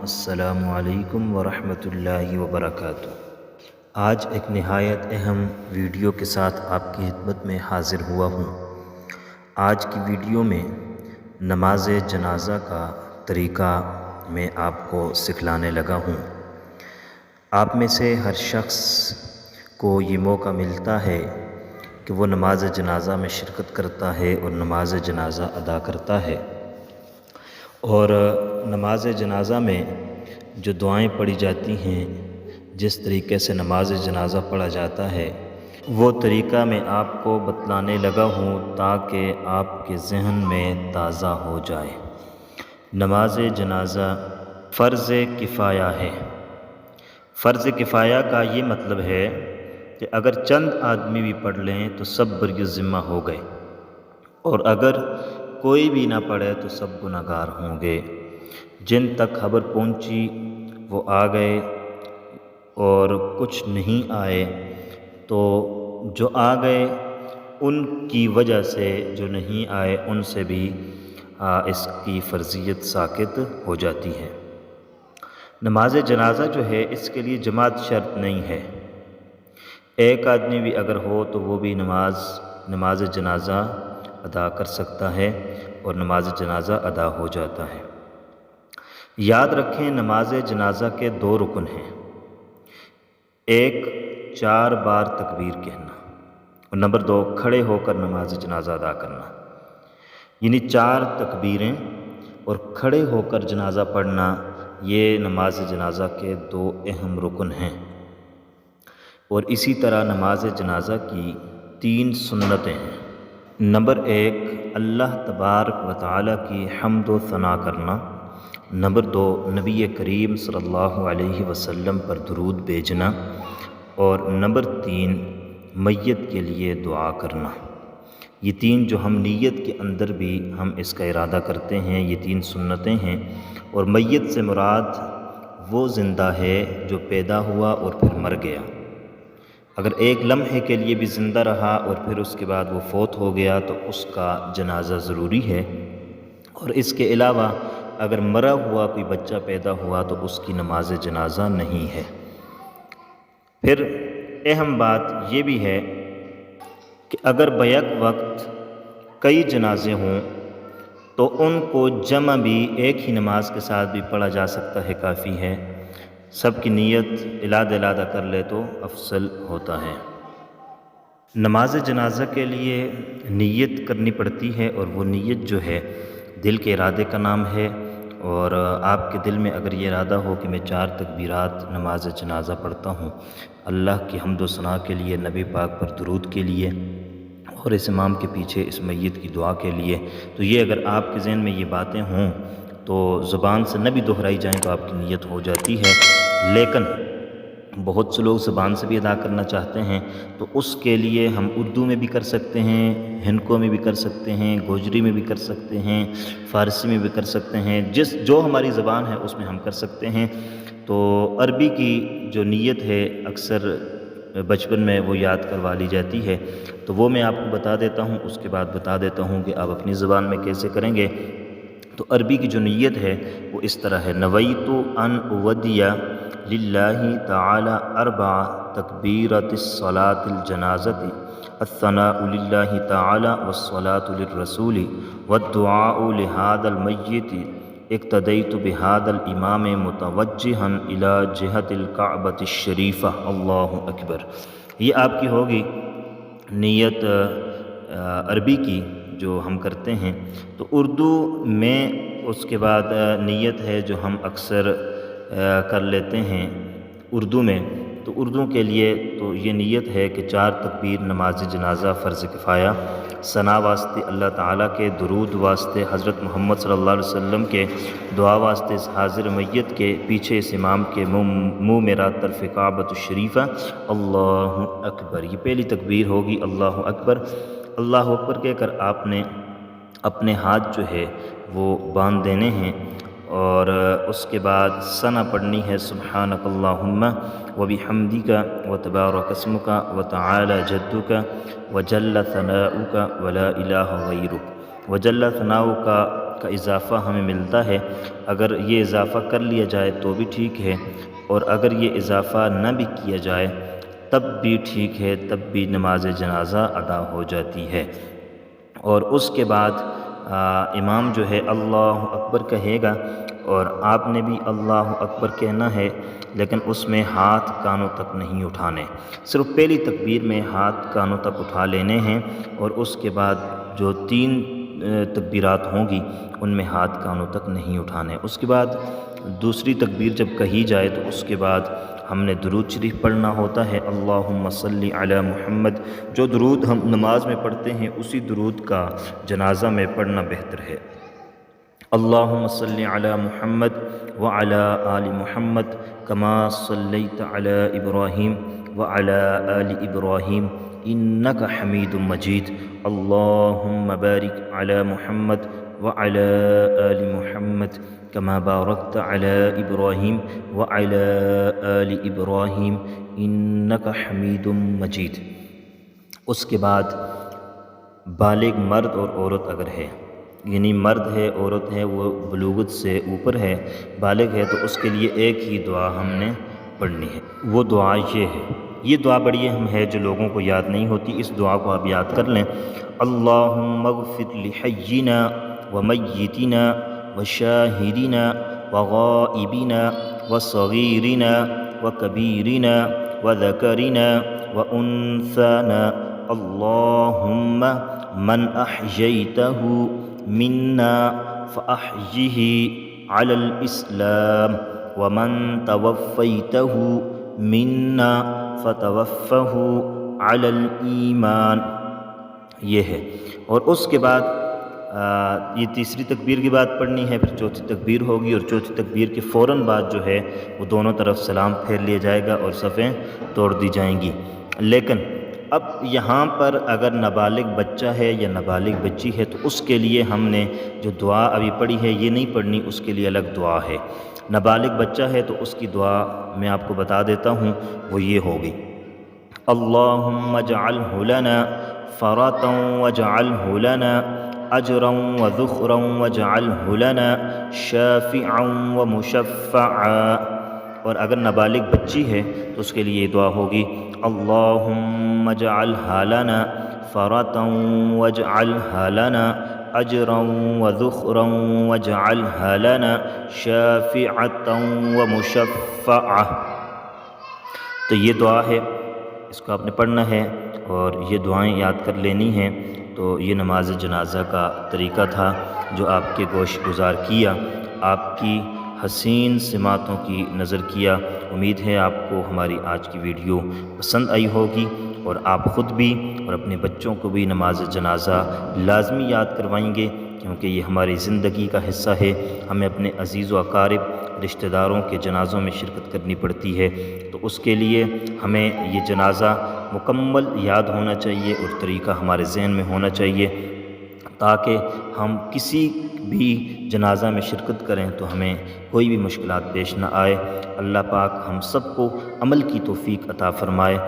السلام علیکم ورحمۃ اللہ وبرکاتہ۔ آج ایک نہایت اہم ویڈیو کے ساتھ آپ کی خدمت میں حاضر ہوا ہوں۔ آج کی ویڈیو میں نماز جنازہ کا طریقہ میں آپ کو سکھلانے لگا ہوں۔ آپ میں سے ہر شخص کو یہ موقع ملتا ہے کہ وہ نماز جنازہ میں شرکت کرتا ہے اور نماز جنازہ ادا کرتا ہے، اور نماز جنازہ میں جو دعائیں پڑھی جاتی ہیں، جس طریقے سے نماز جنازہ پڑھا جاتا ہے، وہ طریقہ میں آپ کو بتلانے لگا ہوں تاکہ آپ کے ذہن میں تازہ ہو جائے۔ نماز جنازہ فرض کفایہ ہے۔ فرض کفایہ کا یہ مطلب ہے کہ اگر چند آدمی بھی پڑھ لیں تو سب بر ذمہ ہو گئے، اور اگر کوئی بھی نہ پڑھے تو سب گنہگار ہوں گے۔ جن تک خبر پہنچی وہ آ گئے، اور کچھ نہیں آئے تو جو آ گئے ان کی وجہ سے جو نہیں آئے ان سے بھی اس کی فرضیت ساقط ہو جاتی ہے۔ نماز جنازہ جو ہے اس کے لیے جماعت شرط نہیں ہے۔ ایک آدمی بھی اگر ہو تو وہ بھی نماز جنازہ ادا کر سکتا ہے اور نماز جنازہ ادا ہو جاتا ہے۔ یاد رکھیں، نماز جنازہ کے 2 رکن ہیں۔ ایک 4 بار تکبیر کہنا، اور نمبر 2 کھڑے ہو کر نماز جنازہ ادا کرنا، یعنی 4 تکبیریں اور کھڑے ہو کر جنازہ پڑھنا، یہ نماز جنازہ کے 2 اہم رکن ہیں۔ اور اسی طرح نماز جنازہ کی 3 سنتیں ہیں۔ نمبر 1 اللہ تبارک و تعالیٰ کی حمد و ثنا کرنا۔ نمبر 2 نبی کریم صلی اللہ علیہ وسلم پر درود بھیجنا، اور نمبر 3 میت کے لیے دعا کرنا۔ یہ 3 جو ہم نیت کے اندر بھی ہم اس کا ارادہ کرتے ہیں، یہ 3 سنتیں ہیں۔ اور میت سے مراد وہ زندہ ہے جو پیدا ہوا اور پھر مر گیا۔ اگر ایک لمحے کے لیے بھی زندہ رہا اور پھر اس کے بعد وہ فوت ہو گیا تو اس کا جنازہ ضروری ہے۔ اور اس کے علاوہ اگر مرا ہوا کوئی بچہ پیدا ہوا تو اس کی نماز جنازہ نہیں ہے۔ پھر اہم بات یہ بھی ہے کہ اگر بیک وقت کئی جنازے ہوں تو ان کو جمع بھی ایک ہی نماز کے ساتھ بھی پڑھا جا سکتا ہے، کافی ہے۔ سب کی نیت علیحدہ کر لے تو افضل ہوتا ہے۔ نماز جنازہ کے لیے نیت کرنی پڑتی ہے، اور وہ نیت جو ہے دل کے ارادے کا نام ہے۔ اور آپ کے دل میں اگر یہ ارادہ ہو کہ میں 4 تکبیرات نماز جنازہ پڑھتا ہوں اللہ کی حمد و ثنا کے لیے، نبی پاک پر درود کے لیے، اور اس امام کے پیچھے اس میت کی دعا کے لیے، تو یہ اگر آپ کے ذہن میں یہ باتیں ہوں تو زبان سے نہ بھی دہرائی جائیں تو آپ کی نیت ہو جاتی ہے۔ لیکن بہت سے لوگ زبان سے بھی ادا کرنا چاہتے ہیں تو اس کے لیے ہم اردو میں بھی کر سکتے ہیں، ہندکو میں بھی کر سکتے ہیں، گوجری میں بھی کر سکتے ہیں، فارسی میں بھی کر سکتے ہیں، جو ہماری زبان ہے اس میں ہم کر سکتے ہیں۔ تو عربی کی جو نیت ہے اکثر بچپن میں وہ یاد کروا لی جاتی ہے، تو وہ میں آپ کو بتا دیتا ہوں، اس کے بعد بتا دیتا ہوں کہ آپ اپنی زبان میں کیسے کریں گے۔ تو عربی کی جو نیت ہے وہ اس طرح ہے: نویت ان اودی للہ تعالی 4 تکبیرات الصلاۃ الجنازۃ، الثناء للہ تعالی والصلاۃ للرسول والدعاء لہذا المیت، اقتدیت بہذا الامام متوجہا الی جہت الکعبۃ الشریفہ۔ اللہ اکبر۔ یہ آپ کی ہوگی نیت عربی کی جو ہم کرتے ہیں۔ تو اردو میں اس کے بعد نیت ہے جو ہم اکثر کر لیتے ہیں اردو میں، تو اردو کے لیے تو یہ نیت ہے کہ 4 تکبیر نماز جنازہ فرض کفایہ، ثنا واسطے اللہ تعالیٰ کے، درود واسطے حضرت محمد صلی اللہ علیہ وسلم کے، دعا واسطے اس حاضر میت کے، پیچھے اس امام کے، منہ میرا طرف کعبۃ الشریفہ۔ اللہ اکبر، یہ پہلی تکبیر ہوگی اللہ اکبر۔ اللہ اکبر کہہ کر آپ نے اپنے ہاتھ جو ہے وہ باندھ دینے ہیں، اور اس کے بعد ثنا پڑھنی ہے: سبحانک اللہم وبحمدک وتبارک اسمک وتعالی جدک وجل ثناؤک ولا الہ غیرک۔ وجل ثناؤک کا اضافہ ہمیں ملتا ہے، اگر یہ اضافہ کر لیا جائے تو بھی ٹھیک ہے، اور اگر یہ اضافہ نہ بھی کیا جائے تب بھی ٹھیک ہے، تب بھی نماز جنازہ ادا ہو جاتی ہے۔ اور اس کے بعد امام جو ہے اللہ اکبر کہے گا، اور آپ نے بھی اللہ اکبر کہنا ہے، لیکن اس میں ہاتھ کانوں تک نہیں اٹھانے، صرف پہلی تکبیر میں ہاتھ کانوں تک اٹھا لینے ہیں، اور اس کے بعد جو 3 تکبیرات ہوں گی ان میں ہاتھ کانوں تک نہیں اٹھانے۔ اس کے بعد دوسری تکبیر جب کہی جائے تو اس کے بعد ہم نے درود شریف پڑھنا ہوتا ہے، اللہم صلی علی محمد۔ جو درود ہم نماز میں پڑھتے ہیں اسی درود کا جنازہ میں پڑھنا بہتر ہے۔ اللہم صلی علی محمد وعلی آل محمد کما صلیت علی ابراہیم وعلی آل ابراہیم انک حمید مجید۔ اللہم بارک علی محمد وعلی آل محمد کما بارکت علی ابراہیم وعلی آل ابراہیم انک حمید مجید۔ اس کے بعد بالغ مرد اور عورت اگر ہے، یعنی مرد ہے عورت ہے، وہ بلوغت سے اوپر ہے، بالغ ہے، تو اس کے لیے ایک ہی دعا ہم نے پڑھنی ہے، وہ دعا یہ ہے۔ یہ دعا بڑی اہم ہے، جو لوگوں کو یاد نہیں ہوتی، اس دعا کو آپ یاد کر لیں۔ اللہم اغفر لحینا ومیتنا وشاہدنا وغائبنا وصغیرنا وکبیرنا وذکرنا وانثانا اللہم من احییتہ منا فاحیہ علی الاسلام ومن توفیتہ منا فتوفہ علی الایمان۔ یہ ہے، اور اس کے بعد یہ تیسری تکبیر کی بات پڑھنی ہے، پھر چوتھی تکبیر ہوگی، اور چوتھی تکبیر کے فوراً بعد جو ہے وہ دونوں طرف سلام پھیر لیا جائے گا اور صفیں توڑ دی جائیں گی۔ لیکن اب یہاں پر اگر نابالغ بچہ ہے یا نابالغ بچی ہے تو اس کے لیے ہم نے جو دعا ابھی پڑھی ہے یہ نہیں پڑھنی، اس کے لیے الگ دعا ہے۔ نابالغ بچہ ہے تو اس کی دعا میں آپ کو بتا دیتا ہوں، وہ یہ ہوگی، اللہم اجعلہ لنا فرطا واجعلہ لنا اجرا وذخرا واجعلہ لنا شافعا ومشفعا۔ اور اگر نابالغ بچی ہے تو اس کے لیے یہ دعا ہوگی، اللہم اجعلہ لنا فرطا واجعلہ لنا اجرا وذخرا واجعلہ لنا شافعا ومشفعا۔ تو یہ دعا ہے، اس کو آپ نے پڑھنا ہے اور یہ دعائیں یاد کر لینی ہیں۔ تو یہ نماز جنازہ کا طریقہ تھا جو آپ کے گوش گزار کیا، آپ کی حسین سماعتوں کی نظر کیا۔ امید ہے آپ کو ہماری آج کی ویڈیو پسند آئی ہوگی، اور آپ خود بھی اور اپنے بچوں کو بھی نماز جنازہ لازمی یاد کروائیں گے، کیونکہ یہ ہماری زندگی کا حصہ ہے۔ ہمیں اپنے عزیز و اقارب رشتہ داروں کے جنازوں میں شرکت کرنی پڑتی ہے، تو اس کے لیے ہمیں یہ جنازہ مکمل یاد ہونا چاہیے اور طریقہ ہمارے ذہن میں ہونا چاہیے، تاکہ ہم کسی بھی جنازہ میں شرکت کریں تو ہمیں کوئی بھی مشکلات پیش نہ آئے۔ اللہ پاک ہم سب کو عمل کی توفیق عطا فرمائے۔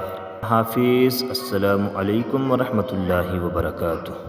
حافظ۔ السلام علیکم ورحمۃ اللہ وبرکاتہ۔